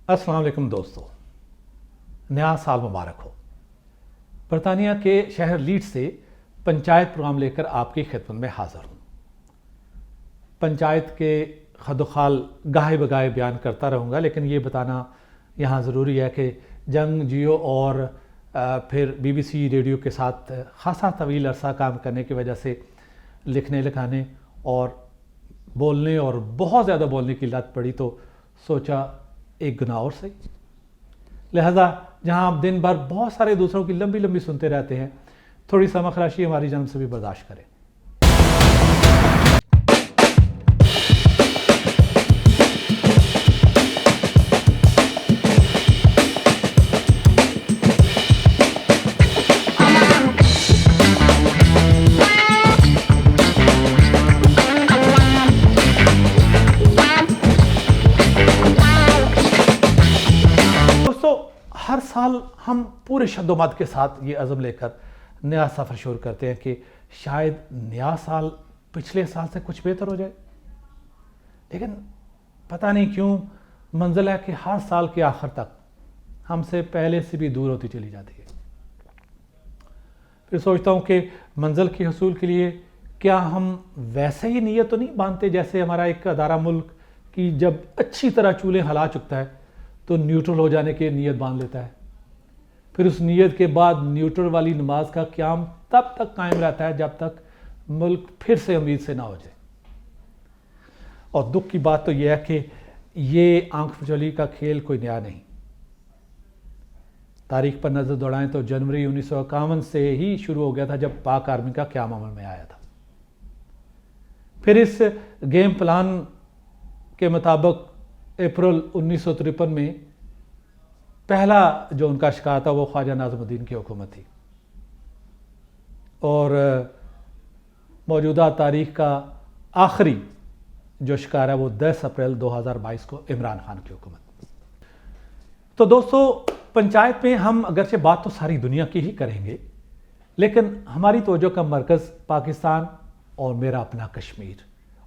अस्सलाम वालेकुम दोस्तों, नया साल मुबारक हो। बरतानिया के शहर लीड्स से पंचायत प्रोग्राम लेकर आपकी खिदमत में हाज़िर हूँ। पंचायत के खदोखाल गाहे बगाहे बयान करता रहूँगा, लेकिन ये बताना यहाँ ज़रूरी है कि जंग जियो और फिर BBC रेडियो के साथ ख़ासा तवील अरसा काम करने की वजह से लिखने लिखाने और बोलने और बहुत ज़्यादा बोलने की लत पड़ी, तो सोचा एक गुनाह और सही। लिहाजा जहाँ आप दिन भर बहुत सारे दूसरों की लंबी लंबी सुनते रहते हैं, थोड़ी समखराशी हमारी जन्म से भी बर्दाश्त करें। हर साल हम पूरे शद्दोमत के साथ ये अज़म लेकर नया सफ़र शुरू करते हैं कि शायद नया साल पिछले साल से कुछ बेहतर हो जाए, लेकिन पता नहीं क्यों मंजिल है कि हर साल के आखिर तक हमसे पहले से भी दूर होती चली जाती है। फिर सोचता हूँ कि मंजिल के हसूल के लिए क्या हम वैसे ही नीयत तो नहीं बांधते जैसे हमारा एक अदारा मुल्क की जब अच्छी तरह चूल्हे हिला चुकता है तो न्यूट्रल हो जाने की नीयत बांध लेता है। फिर उस नीयत के बाद न्यूट्रल वाली नमाज का क़याम तब तक कायम रहता है जब तक मुल्क फिर से उम्मीद से ना हो जाए। और दुख की बात तो यह है कि ये आंख फचौली का खेल कोई नया नहीं। तारीख पर नज़र दौड़ाएं तो जनवरी 1951 से ही शुरू हो गया था, जब पाक आर्मी का क़याम अमल में आया था। फिर इस गेम प्लान के मुताबिक अप्रैल 1953 में पहला जो उनका शिकार था वो ख्वाजा नाज़िमुद्दीन की हुकूमत थी, और मौजूदा तारीख का आखिरी जो शिकार है वो 10 अप्रैल 2022 को इमरान खान की हुकूमत। तो दोस्तों, पंचायत में हम अगरचे बात तो सारी दुनिया की ही करेंगे, लेकिन हमारी तवज्जो का मरकज़ पाकिस्तान और मेरा अपना कश्मीर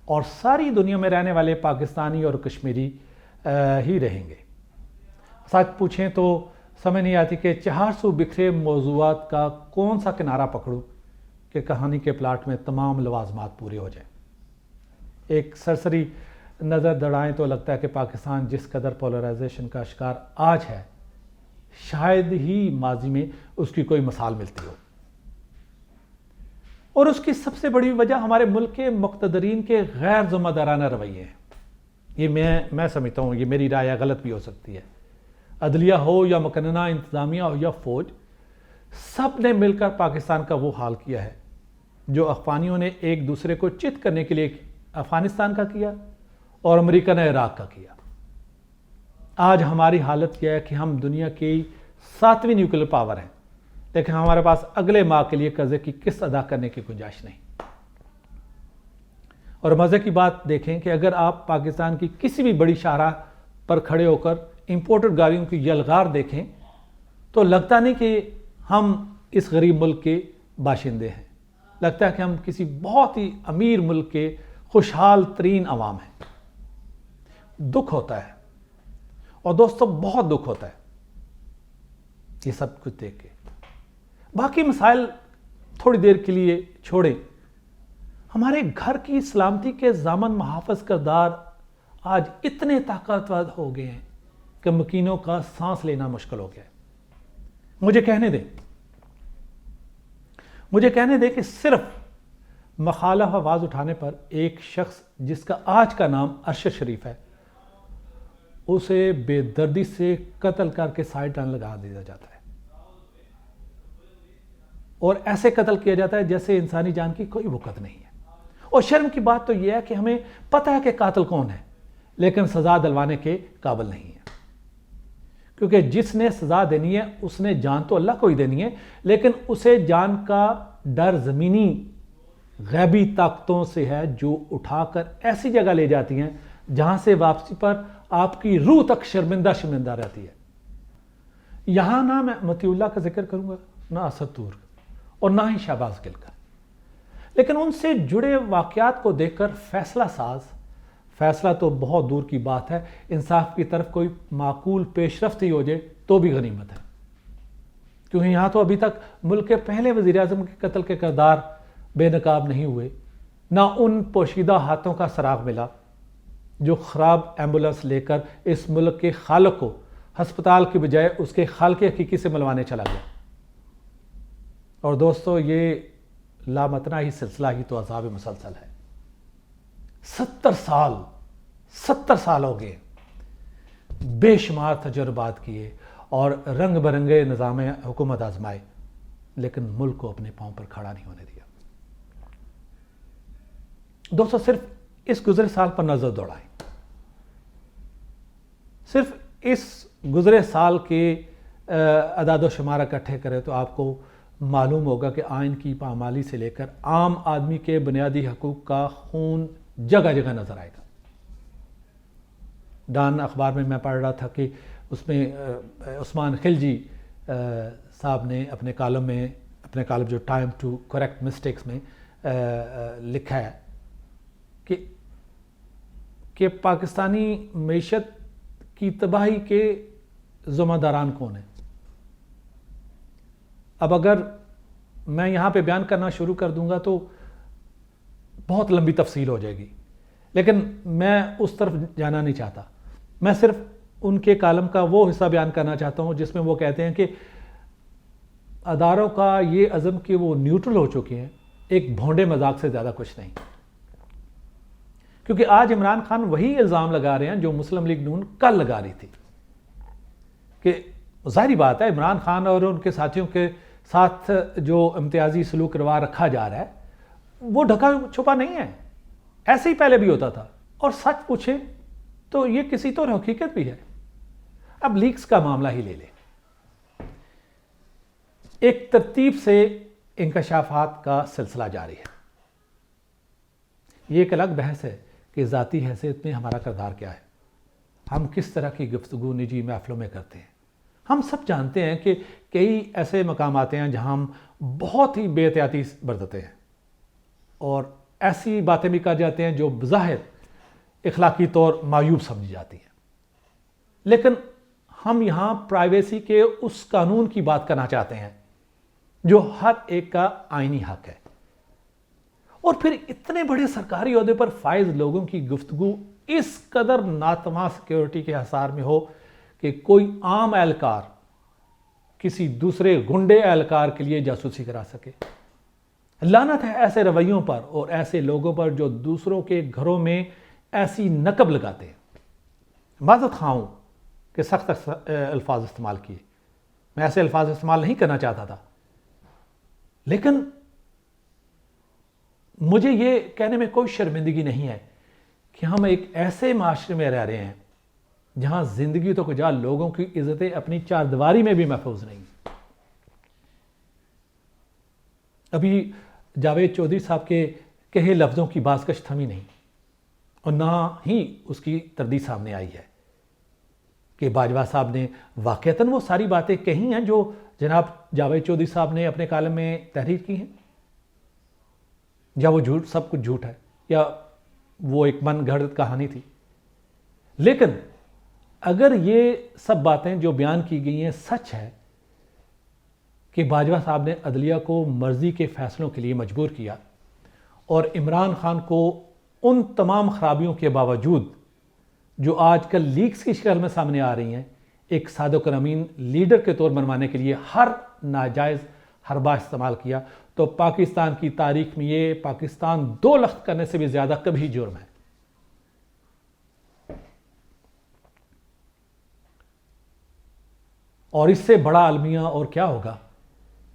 और सारी दुनिया में रहने वाले पाकिस्तानी और कश्मीरी ही रहेंगे। सच पूछें तो समझ नहीं आती कि 400 बिखरे मौज़ूआत का कौन सा किनारा पकड़ूं कि कहानी के प्लाट में तमाम लवाजमात पूरे हो जाएं। एक सरसरी नज़र दौड़ाएं तो लगता है कि पाकिस्तान जिस कदर पोलराइजेशन का शिकार आज है, शायद ही माजी में उसकी कोई मिसाल मिलती हो। और उसकी सबसे बड़ी वजह हमारे मुल्क के मुक़्तदरीन के गैर ज़िम्मेदाराना रवैये हैं। ये मैं समझता हूँ, ये मेरी राय गलत भी हो सकती है। अदलिया हो या मुकन्ना इंतज़ामिया हो या फ़ौज, सब ने मिलकर पाकिस्तान का वो हाल किया है जो अफ़गानियों ने एक दूसरे को चित करने के लिए अफ़गानिस्तान का किया और अमेरिका ने इराक़ का किया। आज हमारी हालत यह है कि हम दुनिया की 7वीं न्यूक्लियर पावर हैं, लेकिन हमारे पास अगले माह के लिए कर्जे की किस्त अदा करने की गुंजाइश नहीं। और मज़े की बात देखें कि अगर आप पाकिस्तान की किसी भी बड़ी शाहराह पर खड़े होकर इंपोर्टेड गाड़ियों की यलगार देखें तो लगता नहीं कि हम इस गरीब मुल्क के बाशिंदे हैं, लगता है कि हम किसी बहुत ही अमीर मुल्क के खुशहाल तरीन अवाम हैं। दुख होता है, और दोस्तों बहुत दुख होता है ये सब कुछ देख के। बाकी मसाइल थोड़ी देर के लिए छोड़ें, हमारे घर की सलामती के ज़ामन मुहाफ़िज़ करदार आज इतने ताकतवर हो गए हैं कि मकीनों का सांस लेना मुश्किल हो गया है। मुझे कहने दें कि सिर्फ मखालफ आवाज़ उठाने पर एक शख्स जिसका आज का नाम अरशद शरीफ है, उसे बेदर्दी से कत्ल करके साइड टन लगा दिया जाता है, और ऐसे कत्ल किया जाता है जैसे इंसानी जान की कोई वक़्त नहीं है। और शर्म की बात तो यह है कि हमें पता है कि कातिल कौन है, लेकिन सज़ा दिलवाने के काबिल नहीं है, क्योंकि जिसने सज़ा देनी है उसने जान तो अल्लाह को ही देनी है, लेकिन उसे जान का डर ज़मीनी गैबी ताकतों से है जो उठाकर ऐसी जगह ले जाती हैं जहां से वापसी पर आपकी रूह तक शर्मिंदा रहती है। यहां ना मैं मतीउल्लाह का जिक्र करूंगा, ना असद तुर्क, और ना ही शहबाज गिल का, लेकिन उनसे जुड़े वाक़यात को देखकर फैसला साज فیصلہ تو بہت دور کی بات ہے، انصاف کی طرف کوئی معقول پیش رفت ہی ہو جائے تو بھی غنیمت ہے، کیونکہ یہاں تو ابھی تک ملک کے پہلے وزیر اعظم کے قتل کے کردار بے نقاب نہیں ہوئے، نہ ان پوشیدہ ہاتھوں کا سراغ ملا جو خراب ایمبولنس لے کر اس ملک کے خالق کو ہسپتال کی بجائے اس کے خالق حقیقی سے ملوانے چلا گیا۔ اور دوستو، یہ لامتناہ ہی سلسلہ ہی تو عذاب مسلسل ہے۔ 70 سال ہو گئے، بے شمار تجربات کیے اور رنگ برنگے نظام حکومت آزمائے، لیکن ملک کو اپنے پاؤں پر کھڑا نہیں ہونے دیا۔ دوستو، صرف اس گزرے سال پر نظر دوڑائیں، صرف اس گزرے سال کے اعداد و شمار اکٹھے کریں تو آپ کو معلوم ہوگا کہ آئین کی پامالی سے لے کر عام آدمی کے بنیادی حقوق کا خون جگہ جگہ نظر آئے گا۔ ڈان اخبار میں پڑھ رہا تھا کہ اس میں عثمان خلجی صاحب نے اپنے کالم جو ٹائم ٹو کریکٹ مسٹیکس میں لکھا ہے کہ پاکستانی معیشت کی تباہی کے ذمہ داران کون ہیں۔ اب اگر میں یہاں پہ بیان کرنا شروع کر دوں گا تو بہت لمبی تفصیل ہو جائے گی، لیکن میں اس طرف جانا نہیں چاہتا۔ میں صرف ان کے کالم کا وہ حصہ بیان کرنا چاہتا ہوں جس میں وہ کہتے ہیں کہ اداروں کا یہ عزم کہ وہ نیوٹرل ہو چکے ہیں ایک بھونڈے مذاق سے زیادہ کچھ نہیں، کیونکہ آج عمران خان وہی الزام لگا رہے ہیں جو مسلم لیگ نون کل لگا رہی تھی، کہ ظاہری بات ہے عمران خان اور ان کے ساتھیوں کے ساتھ جو امتیازی سلوک روا رکھا جا رہا ہے وہ ڈھکا چھپا نہیں ہے، ایسے ہی پہلے بھی ہوتا تھا، اور سچ پوچھیں تو یہ کسی طور حقیقت بھی ہے۔ اب لیکس کا معاملہ ہی لے لیں، ایک ترتیب سے انکشافات کا سلسلہ جاری ہے۔ یہ ایک الگ بحث ہے کہ ذاتی حیثیت میں ہمارا کردار کیا ہے، ہم کس طرح کی گفتگو نجی محفلوں میں کرتے ہیں۔ ہم سب جانتے ہیں کہ کئی ایسے مقام آتے ہیں جہاں ہم بہت ہی بے احتیاطی برتتے ہیں اور ایسی باتیں بھی کر جاتے ہیں جو بظاہر اخلاقی طور معیوب سمجھی جاتی ہیں، لیکن ہم یہاں پرائیویسی کے اس قانون کی بات کرنا چاہتے ہیں جو ہر ایک کا آئینی حق ہے۔ اور پھر اتنے بڑے سرکاری عہدے پر فائز لوگوں کی گفتگو اس قدر ناتواں سیکیورٹی کے حصار میں ہو کہ کوئی عام اہلکار کسی دوسرے گنڈے اہلکار کے لیے جاسوسی کرا سکے۔ لعنت ہے ایسے رویوں پر اور ایسے لوگوں پر جو دوسروں کے گھروں میں ایسی نقب لگاتے ہیں۔ معذرت خواہ ہوں کہ سخت الفاظ استعمال کیے، میں ایسے الفاظ استعمال نہیں کرنا چاہتا تھا، لیکن مجھے یہ کہنے میں کوئی شرمندگی نہیں ہے کہ ہم ایک ایسے معاشرے میں رہ رہے ہیں جہاں زندگی تو کجا لوگوں کی عزتیں اپنی چار دیواری میں بھی محفوظ نہیں۔ ابھی جاوید چودھری صاحب کے کہے لفظوں کی بازگشت تھمی نہیں، اور نہ ہی اس کی تردید سامنے آئی ہے کہ باجوہ صاحب نے واقعتاً وہ ساری باتیں کہی ہیں جو جناب جاوید چودھری صاحب نے اپنے کالم میں تحریر کی ہیں، یا وہ جھوٹ سب کچھ جھوٹ ہے، یا وہ ایک من گھڑت کہانی تھی۔ لیکن اگر یہ سب باتیں جو بیان کی گئی ہیں سچ ہے کہ باجوہ صاحب نے عدلیہ کو مرضی کے فیصلوں کے لیے مجبور کیا اور عمران خان کو ان تمام خرابیوں کے باوجود جو آج کل لیکس کی شکل میں سامنے آ رہی ہیں ایک صادق اور امین لیڈر کے طور منوانے کے لیے ہر ناجائز حربہ استعمال کیا، تو پاکستان کی تاریخ میں یہ پاکستان دو لخت کرنے سے بھی زیادہ کبھی جرم ہے۔ اور اس سے بڑا المیہ اور کیا ہوگا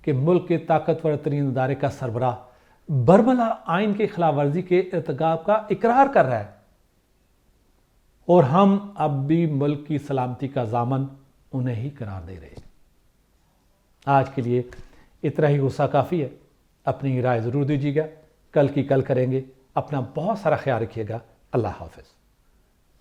کہ ملک کے طاقتور ترین ادارے کا سربراہ برملا آئین کی خلاف ورزی کے ارتکاب کا اقرار کر رہا ہے، اور ہم اب بھی ملک کی سلامتی کا ضامن انہیں ہی قرار دے رہے ہیں۔ آج کے لیے اتنا ہی غصہ کافی ہے، اپنی رائے ضرور دیجیے گا، کل کی کل کریں گے، اپنا بہت سارا خیال رکھیے گا، اللہ حافظ۔